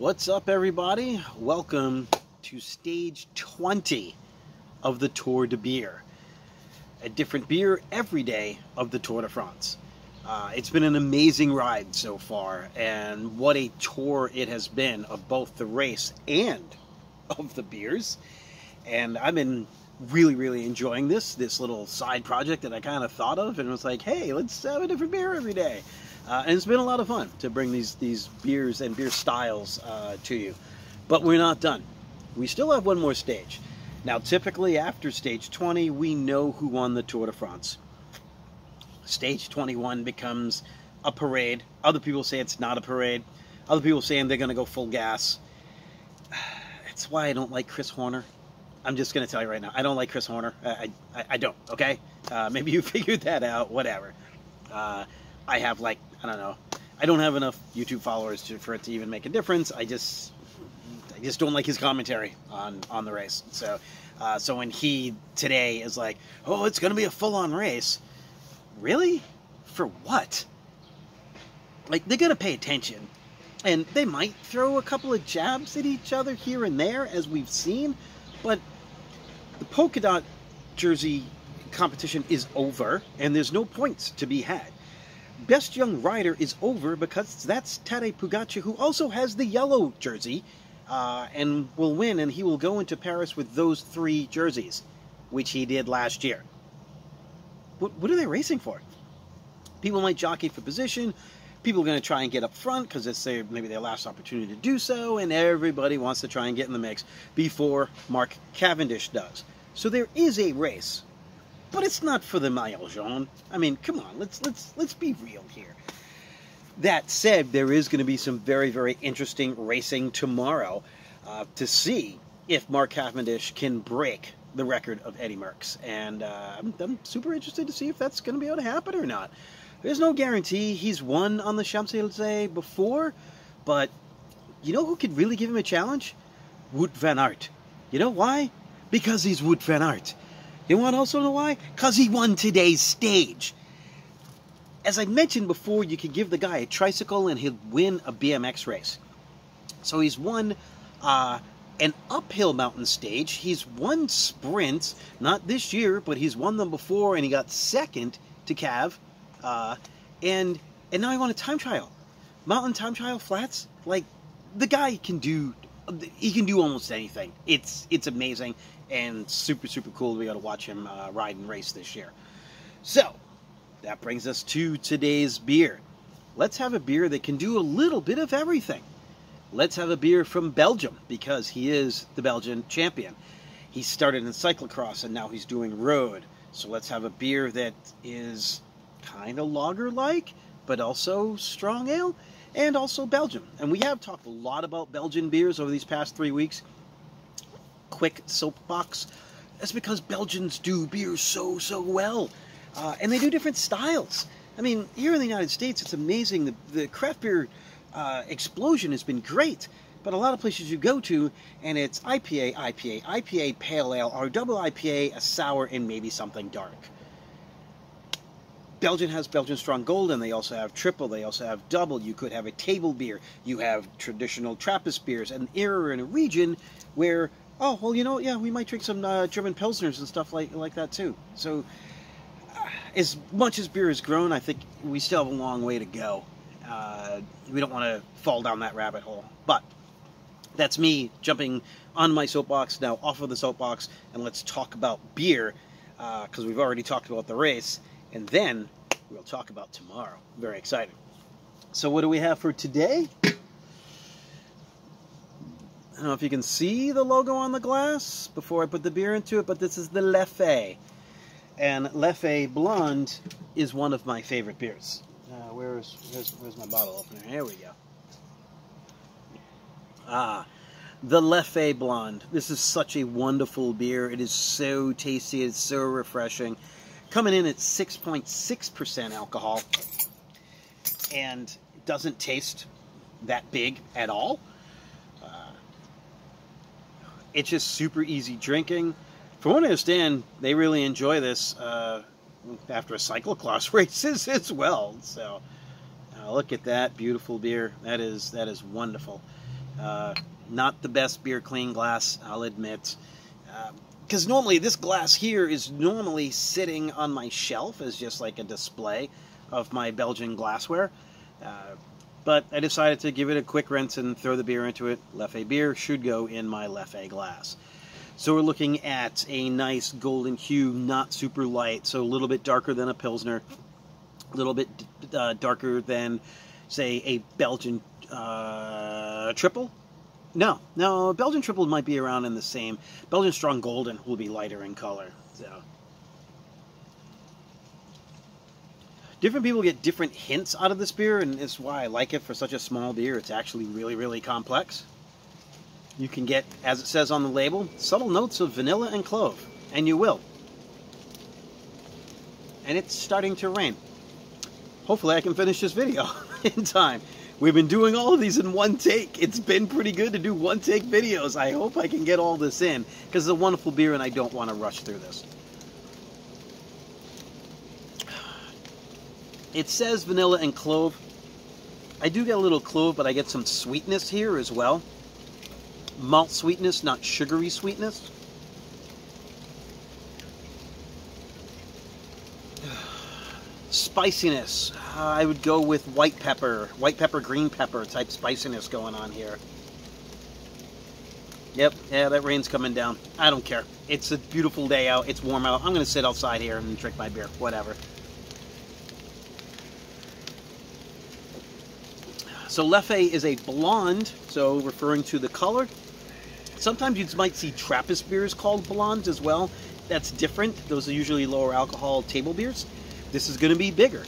What's up, everybody? Welcome to stage 20 of the Tour de Beer. A different beer every day of the Tour de France. It's been an amazing ride so far, and what a tour it has been of both the race and of the beers. And I've been really enjoying this little side project that I kind of thought of and was like, hey, let's have a different beer every day. And it's been a lot of fun to bring these beers and beer styles to you. But we're not done. We still have one more stage. Now, typically after stage 20, we know who won the Tour de France. Stage 21 becomes a parade. Other people say it's not a parade. Other people saying they're going to go full gas. That's why I don't like Chris Horner. I'm just going to tell you right now, I don't like Chris Horner. I don't, okay? Maybe you figured that out, whatever. I have, like, I don't know. I don't have enough YouTube followers for it to even make a difference. I just don't like his commentary on the race. So when he today is like, oh, it's going to be a full-on race. Really? For what? Like, they're going to pay attention. And they might throw a couple of jabs at each other here and there, as we've seen. But the polka dot jersey competition is over, and there's no points to be had. Best Young Rider is over because that's Tadej Pogacar, who also has the yellow jersey, and will win, and he will go into Paris with those 3 jerseys, which he did last year. What are they racing for? People might jockey for position. People are going to try and get up front because it's maybe their last opportunity to do so, and everybody wants to try and get in the mix before Mark Cavendish does. So there is a race, but it's not for the Maillot Jaune. I mean, come on, let's be real here. That said, there is going to be some very interesting racing tomorrow to see if Mark Cavendish can break the record of Eddie Merckx, and I'm super interested to see if that's going to be able to happen or not. There's no guarantee. He's won on the Champs-Élysées before, but you know who could really give him a challenge? Wout van Aert. You know why? Because he's Wout van Aert. You want to also know why? Because he won today's stage. As I mentioned before, you could give the guy a tricycle and he'll win a BMX race. So he's won an uphill mountain stage. He's won sprints, not this year, but he's won them before, and he got second to Cav. And now he won a time trial. Mountain time trial flats. Like, the guy can do, he can do almost anything. It's amazing and super cool. We got to watch him ride and race this year. So that brings us to today's beer. Let's have a beer that can do a little bit of everything. Let's have a beer from Belgium, because he is the Belgian champion. He started in cyclocross and now he's doing road. So let's have a beer that is kind of lager-like, but also strong ale, and also Belgium. And we have talked a lot about Belgian beers over these past 3 weeks. Quick soapbox. That's because Belgians do beer so well. And they do different styles. I mean, here in the United States, it's amazing. The craft beer explosion has been great. But a lot of places you go to, and it's IPA, pale ale, or double IPA, a sour, and maybe something dark. Belgium has Belgian Strong Gold, and they also have triple, they also have double. You could have a table beer. You have traditional Trappist beers, an era in a region where, oh, well, you know, yeah, we might drink some German Pilsners and stuff like that too. So as much as beer has grown, I think we still have a long way to go. We don't want to fall down that rabbit hole. But that's me jumping on my soapbox, now off of the soapbox, and let's talk about beer, because we've already talked about the race. And then we'll talk about tomorrow. Very exciting. So what do we have for today? I don't know if you can see the logo on the glass before I put the beer into it, but this is the Leffe. And Leffe Blonde is one of my favorite beers. Where's my bottle opener? Here we go. The Leffe Blonde. This is such a wonderful beer. It is so tasty. It's so refreshing. Coming in at 6.6% alcohol, and it doesn't taste that big at all. It's just super easy drinking. From what I understand, they really enjoy this after a cyclocross races as well. So look at that beautiful beer. That is wonderful. Not the best beer clean glass, I'll admit. Because normally this glass here is normally sitting on my shelf as just like a display of my Belgian glassware. But I decided to give it a quick rinse and throw the beer into it. Leffe beer should go in my Leffe glass. So we're looking at a nice golden hue, not super light, so a little bit darker than a Pilsner, a little bit darker than, say, a Belgian triple. No, Belgian triple might be around in the same. Belgian strong golden will be lighter in color. So different people get different hints out of this beer, and it's why I like it for such a small beer. It's actually really, really complex. You can get, as it says on the label, subtle notes of vanilla and clove, and you will. And it's starting to rain. Hopefully I can finish this video in time. We've been doing all of these in one take. It's been pretty good to do one-take videos. I hope I can get all this in, because it's a wonderful beer and I don't want to rush through this. It says vanilla and clove. I do get a little clove, but I get some sweetness here as well. Malt sweetness, not sugary sweetness. Spiciness. I would go with white pepper, green pepper type spiciness going on here. Yep, yeah, that rain's coming down. I don't care. It's a beautiful day out. It's warm out. I'm going to sit outside here and drink my beer. Whatever. So Leffe is a blonde, so referring to the color. Sometimes you might see Trappist beers called blondes as well. That's different. Those are usually lower alcohol table beers. This is going to be bigger.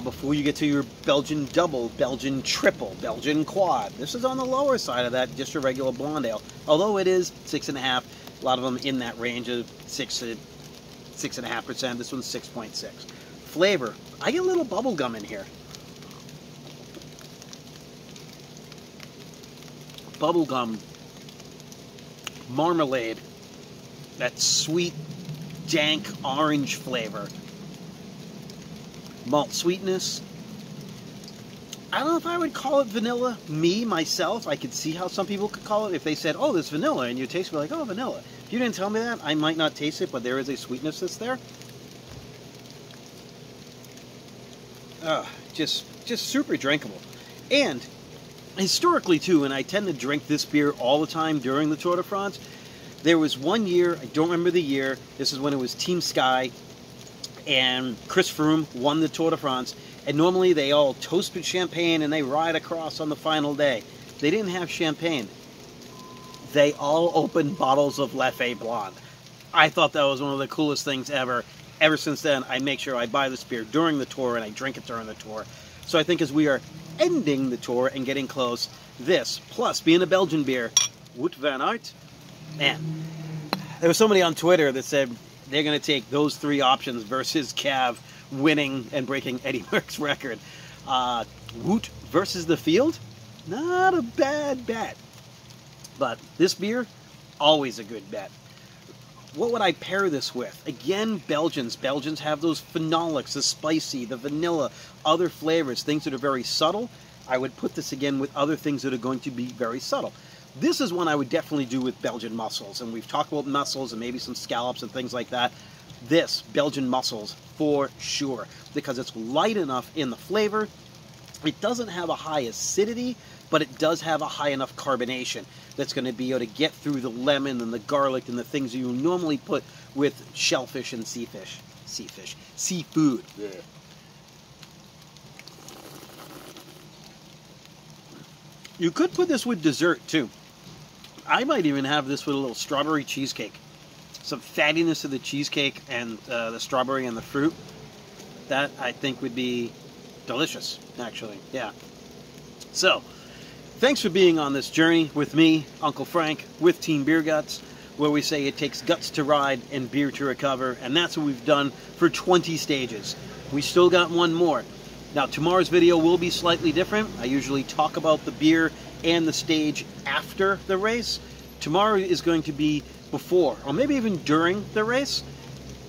Before you get to your Belgian double, Belgian triple, Belgian quad. This is on the lower side of that, just your regular blonde ale. Although it is 6.5, a lot of them in that range of 6 to 6.5%. This one's 6.6. Flavor. I get a little bubble gum in here. Bubblegum, marmalade, that sweet, dank orange flavor, malt sweetness. I don't know if I would call it vanilla. Myself, I could see how some people could call it if they said, oh, there's vanilla, and you taste it, like, oh, vanilla. If you didn't tell me that, I might not taste it, but there is a sweetness that's there. Just super drinkable. And historically, too, and I tend to drink this beer all the time during the Tour de France, there was one year, I don't remember the year, this is when it was Team Sky, and Chris Froome won the Tour de France, and normally they all toast with champagne and they ride across on the final day. They didn't have champagne. They all opened bottles of Leffe Blonde. I thought that was one of the coolest things ever. Ever since then, I make sure I buy this beer during the tour and I drink it during the tour. So I think as we are ending the tour and getting close, this, plus being a Belgian beer, Wout van Aert, man, there was somebody on Twitter that said they're going to take those three options versus Cav winning and breaking Eddie Merckx's record. Wout versus the field, not a bad bet. But this beer, always a good bet. What would I pair this with? Again, Belgians. Belgians have those phenolics, the spicy, the vanilla, other flavors, things that are very subtle. I would put this again with other things that are going to be very subtle. This is one I would definitely do with Belgian mussels, and we've talked about mussels and maybe some scallops and things like that. This, Belgian mussels, for sure, because it's light enough in the flavor. It doesn't have a high acidity, but it does have a high enough carbonation that's going to be able to get through the lemon and the garlic and the things you normally put with shellfish and seafood. Yeah. You could put this with dessert too. I might even have this with a little strawberry cheesecake. Some fattiness of the cheesecake and the strawberry and the fruit. That, I think, would be delicious, actually. Yeah. So, thanks for being on this journey with me, Uncle Frank, with Team Beer Guts, where we say it takes guts to ride and beer to recover, and that's what we've done for 20 stages. We still got one more. Now, tomorrow's video will be slightly different. I usually talk about the beer and the stage after the race. Tomorrow is going to be before, or maybe even during the race.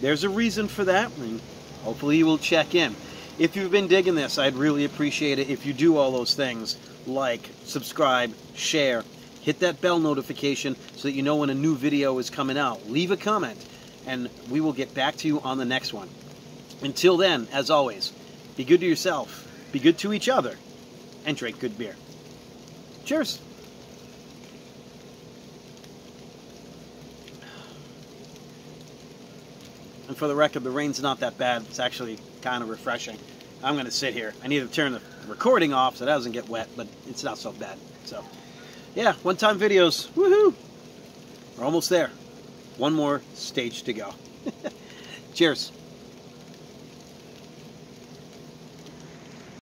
There's a reason for that, and hopefully you will check in. If you've been digging this, I'd really appreciate it if you do all those things, like, subscribe, share, hit that bell notification so that you know when a new video is coming out. Leave a comment, and we will get back to you on the next one. Until then, as always, be good to yourself, be good to each other, and drink good beer. Cheers! And for the record, the rain's not that bad. It's actually kind of refreshing. I'm going to sit here. I need to turn the recording off so it doesn't get wet, but it's not so bad. So, yeah, one-time videos. Woohoo! We're almost there. One more stage to go. Cheers.